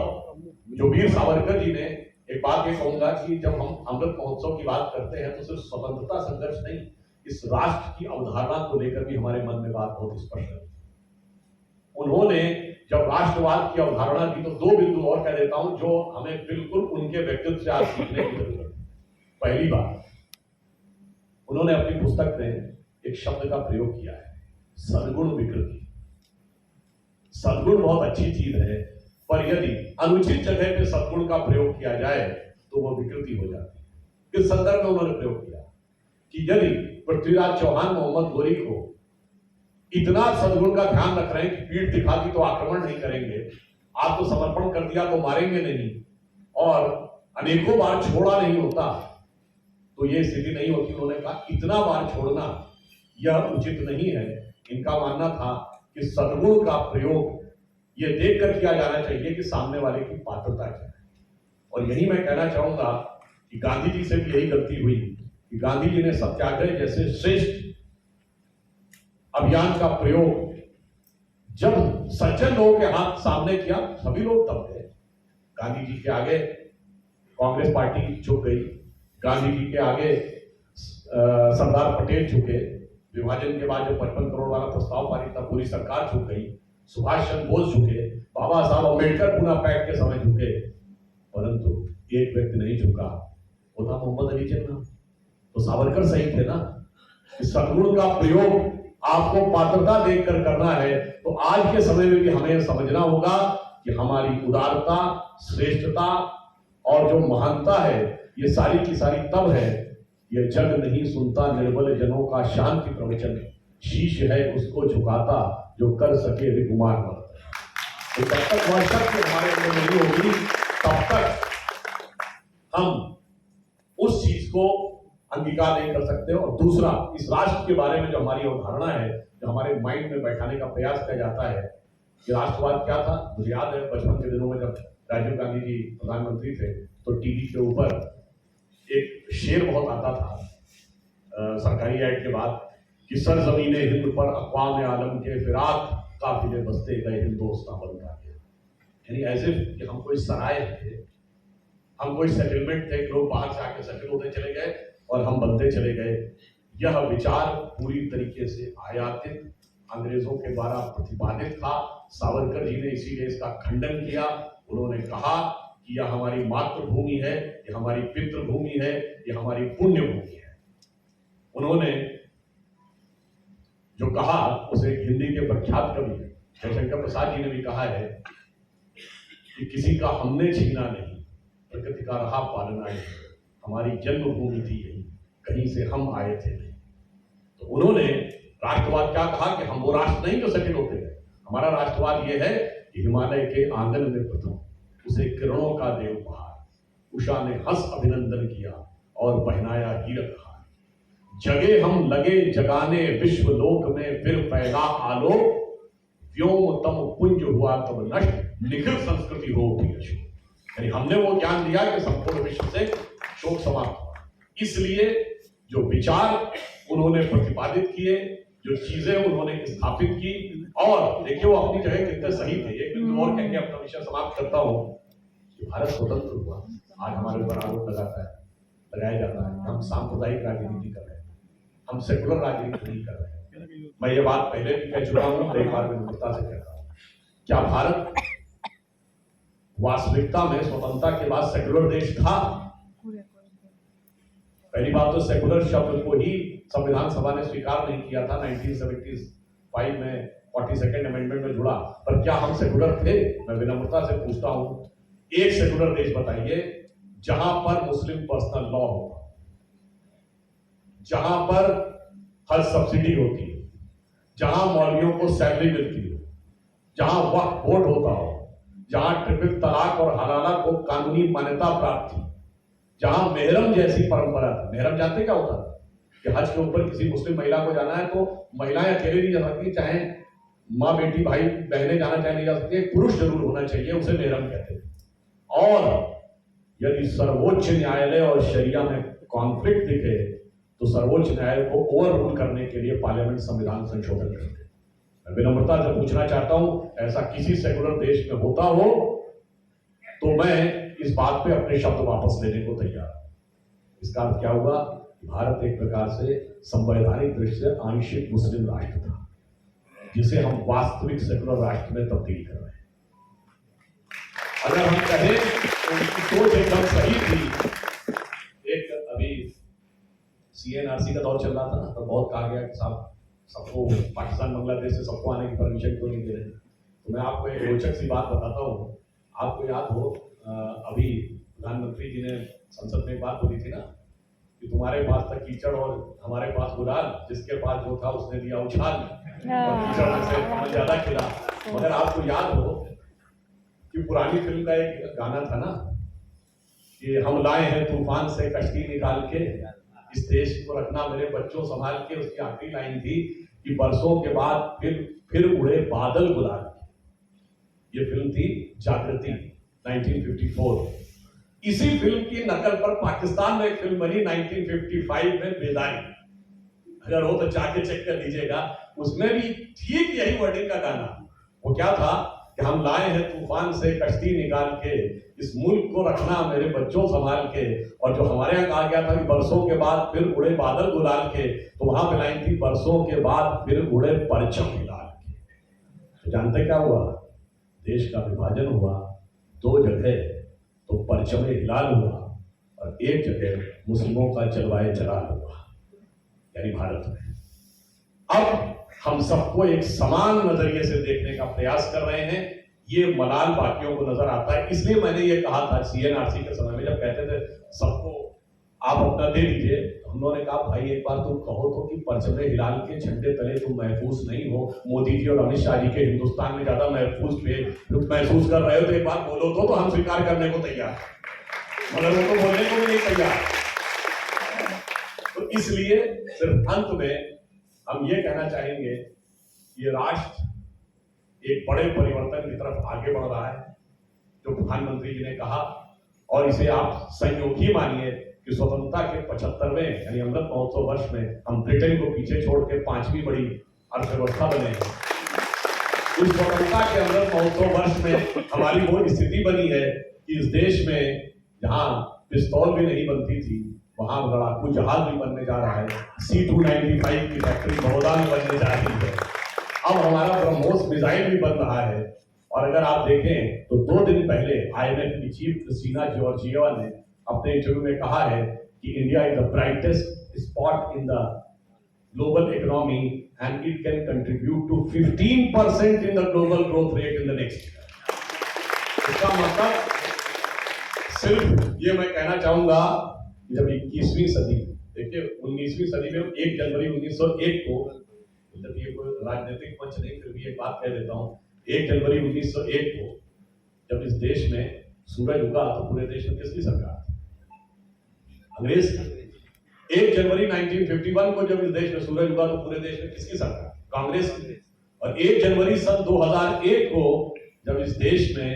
जो वीर सावरकर जी ने, एक बात ये कहूंगा कि जब हम अमृत महोत्सव की बात करते हैं तो सिर्फ स्वतंत्रता संघर्ष नहीं, इस राष्ट्र की अवधारणा को लेकर भी हमारे मन में बात बहुत स्पष्ट है। उन्होंने जब राष्ट्रवाद की अवधारणा दी तो 2 बिंदु और कह देता हूं जो हमें बिल्कुल उनके व्यक्तित्व से आज सीखने की जरूरत है। पहली बात, उन्होंने अपनी पुस्तक में एक शब्द का प्रयोग किया है, सद्गुण विकृति। सद्गुण बहुत अच्छी चीज है, पर यदि अनुचित जगह पे सद्गुण का प्रयोग किया जाए तो वो विकृति हो जाती है। इस संदर्भ में उन्होंने प्रयोग किया कि यदि पृथ्वीराज चौहान मोहम्मद गोरी को इतना सद्गुण का ध्यान रख रहे हैं कि पीठ दिखा दी तो आक्रमण नहीं करेंगे, आप तो समर्पण कर दिया तो मारेंगे नहीं, और अनेकों बार छोड़ा नहीं होता तो ये स्थिति नहीं होती। उन्होंने कहा इतना बार छोड़ना यह उचित नहीं है। इनका मानना था कि सद्गुण का प्रयोग ये देखकर किया जाना चाहिए कि सामने वाले की पात्रता क्या है। और यही मैं कहना चाहूंगा कि गांधी जी से भी यही गलती हुई कि गांधी जी ने सत्याग्रह जैसे श्रेष्ठ अभियान का प्रयोग जब सज्जन लोगों के हाथ सामने किया, सभी लोग दब गए। गांधी जी के आगे कांग्रेस पार्टी झुक गई, गांधी जी के आगे सरदार पटेल झुके, विभाजन के बाद जो 55 करोड़ वाला प्रस्ताव पारित था पूरी सरकार झुक गई, सुभाष चंद्र बोस झुके, बाबा साहब अम्बेडकर पुनः पैक्ट के समय झुके, परंतु एक व्यक्ति नहीं झुका, वो था मोहम्मद अली जिन्ना। तो सावरकर सही थे ना, सद्गुण का प्रयोग आपको पात्रता देखकर करना है। तो आज के समय में भी हमें समझना होगा कि हमारी उदारता, श्रेष्ठता और जो महानता है ये सारी की सारी तब है, ये जग नहीं सुनता निर्बल जनों का शांति प्रवचन, शीश है उसको झुकाता जो कर सके रिकुमार मर्द। तो जब तक वह शक्ति हमारे अंदर नहीं होगी तब तक हम उस चीज को अंगीकार नहीं कर सकते। और दूसरा, इस राष्ट्र के बारे में जो हमारी अवधारणा है, जो हमारे माइंड में बैठाने का प्रयास किया जाता है कि राष्ट्रवाद क्या था। मुझे याद है बचपन के दिनों में जब राजीव गांधी जी प्रधानमंत्री थे तो टीवी के ऊपर एक शेर बहुत आता था सरकारी ऐड के बाद कि सरजमीने हिंद पर अक़वाम आलम के फिराक काफिले बसते गए हिंदुस्तान बन गया। यानी ऐसे कि हम कोई सराय थे, हम कोई सेटलमेंट थे, लोग बाहर से आके सेटल होते चले गए और हम बनते चले गए। यह विचार पूरी तरीके से आयातित अंग्रेजों के द्वारा प्रतिपादित था। सावरकर जी ने इसीलिए इसका खंडन किया। उन्होंने कहा कि यह हमारी मातृभूमि है, यह हमारी पितृभूमि है, यह हमारी पुण्य भूमि है। उन्होंने जो कहा उसे हिंदी के प्रख्यात कवि जयशंकर प्रसाद जी ने भी कहा है कि किसी का हमने छीना नहीं, प्रकृति का रहा पालना नहीं, हमारी जन्मभूमि थी यही, कहीं से हम आए थे नहीं। तो उन्होंने राष्ट्रवाद क्या कहा कि हम वो राष्ट्र नहीं जो सेटल होते हैं, हमारा राष्ट्रवाद ये है कि हिमालय के आंगन में प्रथम उसे किरणों का देव पहाड़, उषा ने हंस अभिनंदन किया और पहनाया हीरक हार। जगे हम लगे जगाने विश्व लोक में, फिर फैला आलोक, व्योम तम पुंज हुआ तब नष्ट, निखिल संस्कृति हो उठी अशोक। यानी हमने वो ज्ञान दिया कि संपूर्ण विश्व से शोक समाप्त हुआ। इसलिए जो विचार उन्होंने प्रतिपादित किए, जो चीजें उन्होंने स्थापित की, और देखिए वो अपनी जगह कितने सही थे। एक बिंदु और कहेंगे, अपना विषय समाप्त करता हूं कि भारत स्वतंत्र हुआ, आज हमारे ऊपर आरोप लगाया जाता है हम सांप्रदायिक राजनीति कर रहे हैं, हम सेकुलर राजनीति नहीं कर रहे हैं। मैं ये बात पहले भी कह चुका हूं, एक बार विनम्रता से कहता हूं, क्या भारत वास्तविकता में स्वतंत्रता के बाद सेकुलर देश था? पहली बात तो सेकुलर शब्द को ही संविधान सभा ने स्वीकार नहीं किया था, 1975 में 42nd अमेंडमेंट में जुड़ा। पर क्या हम सेकुलर थे? मैं विनम्रता से पूछता हूं, एक सेकुलर देश बताइए जहां पर मुस्लिम पर्सनल लॉ होगा, जहां पर हज सब्सिडी होती है, जहां मौलवियों को सैलरी मिलती हो, जहां वक्फ बोर्ड होता हो, जहां ट्रिपल तलाक और हलाला को कानूनी मान्यता प्राप्त थी, जहां मेहरम जैसी परंपरा थी। मेहरम जानते क्या होता है? कि हज के ऊपर किसी मुस्लिम महिला को जाना है तो महिलाएं अकेले नहीं जा सकती, चाहे माँ बेटी भाई बहनें जाना चाहे नहीं जा सकती, पुरुष जरूर होना चाहिए, उसे मेहरम कहते हैं। और यदि सर्वोच्च न्यायालय और शरिया में कॉन्फ्लिक्ट दिखे तो सर्वोच्च न्यायालय को ओवर रूल करने के लिए पार्लियामेंट संविधान संशोधन करते हैं। मैं विनम्रता से पूछना चाहता हूं, ऐसा किसी सेकुलर देश में होता हो तो मैं इस बात पे अपने शब्द वापस लेने को तैयार हूं। इसका अर्थ क्या हुआ? भारत एक प्रकार से संवैधानिक दृष्टि से आंशिक मुस्लिम राष्ट्र था, जिसे हम वास्तविक सेकुलर राष्ट्र में तब्दील कर रहे हैं। अगर हम कहें तो उनकी सोच एकदम सही थी। एक अभी CNRC का दौर चल रहा था ना, तो बहुत कहा गया कि साहब सबको पाकिस्तान बांग्लादेश से सबको आने की परमिशन क्यों नहीं दे रहे। तो मैं आपको एक रोचक सी बात बताता हूँ। आपको याद हो अभी प्रधानमंत्री जी ने संसद में एक बात बोली थी ना कि तुम्हारे पास था कीचड़ और हमारे पास गुलाल, जिसके पास जो था उसने दिया उछाल, और कीचड़ में से कमल ज्यादा खिला। मगर आपको याद हो कि पुरानी फिल्म का एक गाना था ना कि हम लाए हैं तूफान से कश्ती निकाल के, इस देश को रखना मेरे बच्चों संभाल के। उसकी आखिरी लाइन थी कि बरसों के बाद फिर उड़े बादल गुलाल। ये फिल्म थी जागृति 1954। इसी फिल्म की नकल पर पाकिस्तान में एक फिल्म बनी 1955 में बेदारी। अगर हो तो जाके चेक कर लीजिएगा, उसमें भी ठीक यही वर्डिंग का गाना। वो क्या था कि हम लाए हैं तूफान से कश्ती निकाल के, इस मुल्क को रखना मेरे बच्चों संभाल के। और जो हमारे यहाँ कहा गया था कि बरसों के बाद फिर उड़े बादल गुलाल के, तो वहां पे लाइन थी बरसों के बाद फिर उड़े परचम हिलाल के। तो जानते क्या हुआ? देश का विभाजन हुआ, दो जगह तो परचमे हिलाल हुआ, और एक जगह मुस्लिमों का जलवाए जलाल हुआ, यानी भारत में। अब हम सबको एक समान नजरिए से देखने का प्रयास कर रहे हैं। ये मलाल बाकियों को नजर आता है। इसलिए मैंने ये कहा था CNRC के समय में, जब कहते थे सबको आप अपना दे दीजिए, हम लोगों ने कहा भाई एक बार तुम कहो तो कि परचमे हिलाल के झंडे तले तुम महफूज नहीं हो। मोदी जी और अमित शाह जी के हिंदुस्तान में ज्यादा महसूस कर रहे हो, तो एक बार बोलो तो हम स्वीकार करने को तैयार, मगर वो तो बोलने को भी नहीं तैयार। तो इसलिए सिर्फ अंत में हम ये कहना चाहेंगे, ये राष्ट्र एक बड़े परिवर्तन की तरफ आगे बढ़ रहा है, जो प्रधानमंत्री जी ने कहा, और इसे आप संयोग ही मानिए कि स्वतंत्रता के 75वें यानी अमृत महोत्सव वर्ष में हम ब्रिटेन को पीछे छोड़ के 5वीं बड़ी अर्थव्यवस्था बने हैं। इस स्वतंत्रता के अमृत महोत्सव वर्ष में हमारी वो स्थिति बनी है कि इस देश में जहां पिस्तौल भी नहीं बनती थी, वहां लड़ाकू जहाज भी बनने जा रहा है। C-295 की फैक्ट्री बड़ौदा में बनने जा रही है। अब हमारा ब्रह्मोस मिसाइल भी बन रहा है। और अगर आप देखें तो 2 दिन पहले IMF की चीफ क्रिस्टीना जॉर्जिएवा ने अपने इंटरव्यू में कहा है कि India is the brightest spot in the global economy and it can contribute to 15% in the global growth rate in the next year. इसका मतलब सिर्फ ये मैं कहना चाहूंगा कि जब 21वीं सदी, देखिए 19वीं सदी में 1 जनवरी 1901 को, जब ये कोई राजनीतिक मंच नहीं, फिर भी एक बात कह देता हूं, 1 जनवरी 1901 को जब इस देश में सूरज उगा तो पूरे देश में किसकी सरकार थी? अंग्रेज की। 1 जनवरी 1951 को जब इस देश में सूरज उगा तो पूरे देश में किसकी सरकार? कांग्रेस की। और 1 जनवरी सन 2001 को जब इस देश में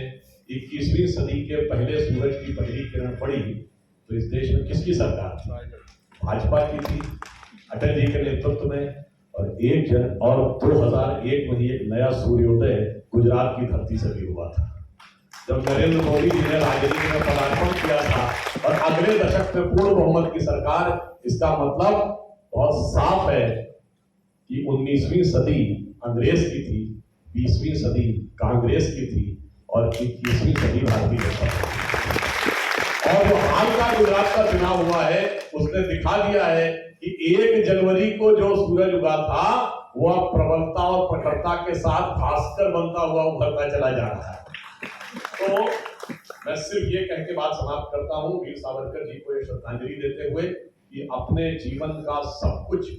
21वीं सदी के पहले सूरज की पहली किरण पड़ी तो इस देश में किसकी सरकार थी? भाजपा की थी, अटल जी के नेतृत्व में। और 2001 में ही एक नया सूर्योदय गुजरात की धरती से भी हुआ था, जब नरेंद्र मोदी जी ने राजनीति में पदार्पण किया था और अगले दशक में पूर्ण बहुमत की सरकार। इसका मतलब बहुत साफ है कि 19वीं सदी अंग्रेज की थी, 20वीं सदी कांग्रेस की थी और 21वीं सदी भारतीय जनता पार्टी। और जो हाल का गुजरात का चुनाव हुआ है उसने दिखा दिया है कि 1 जनवरी को जो सूरज उगा था वह प्रबलता और प्रखरता के साथ भास्कर बनता हुआ उभरता चला जा रहा है। तो मैं सिर्फ ये कह के बात समाप्त करता हूं, वीर सावरकर जी को ये श्रद्धांजलि देते हुए कि अपने जीवन का सब कुछ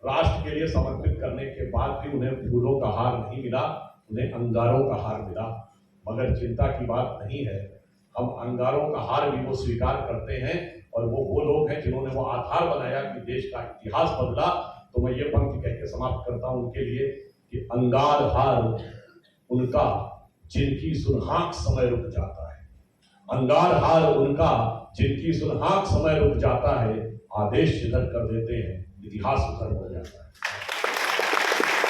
राष्ट्र के लिए समर्पित करने के बाद भी उन्हें फूलों का हार नहीं मिला, उन्हें अंगारों का हार मिला। मगर चिंता की बात नहीं है, हम अंगारों का हार भी वो स्वीकार करते हैं और वो लोग हैं जिन्होंने वो आधार बनाया कि देश का इतिहास बदला। तो मैं ये पंक्ति कह के समाप्त करता हूं उनके लिए कि अंगार हार उनका जिनकी सुनहाक समय रुक जाता है, अंगार हार उनका जिनकी सुनहाक समय रुक जाता है, आदेश सिद्ध कर देते हैं, इतिहास उधर हो जाता है।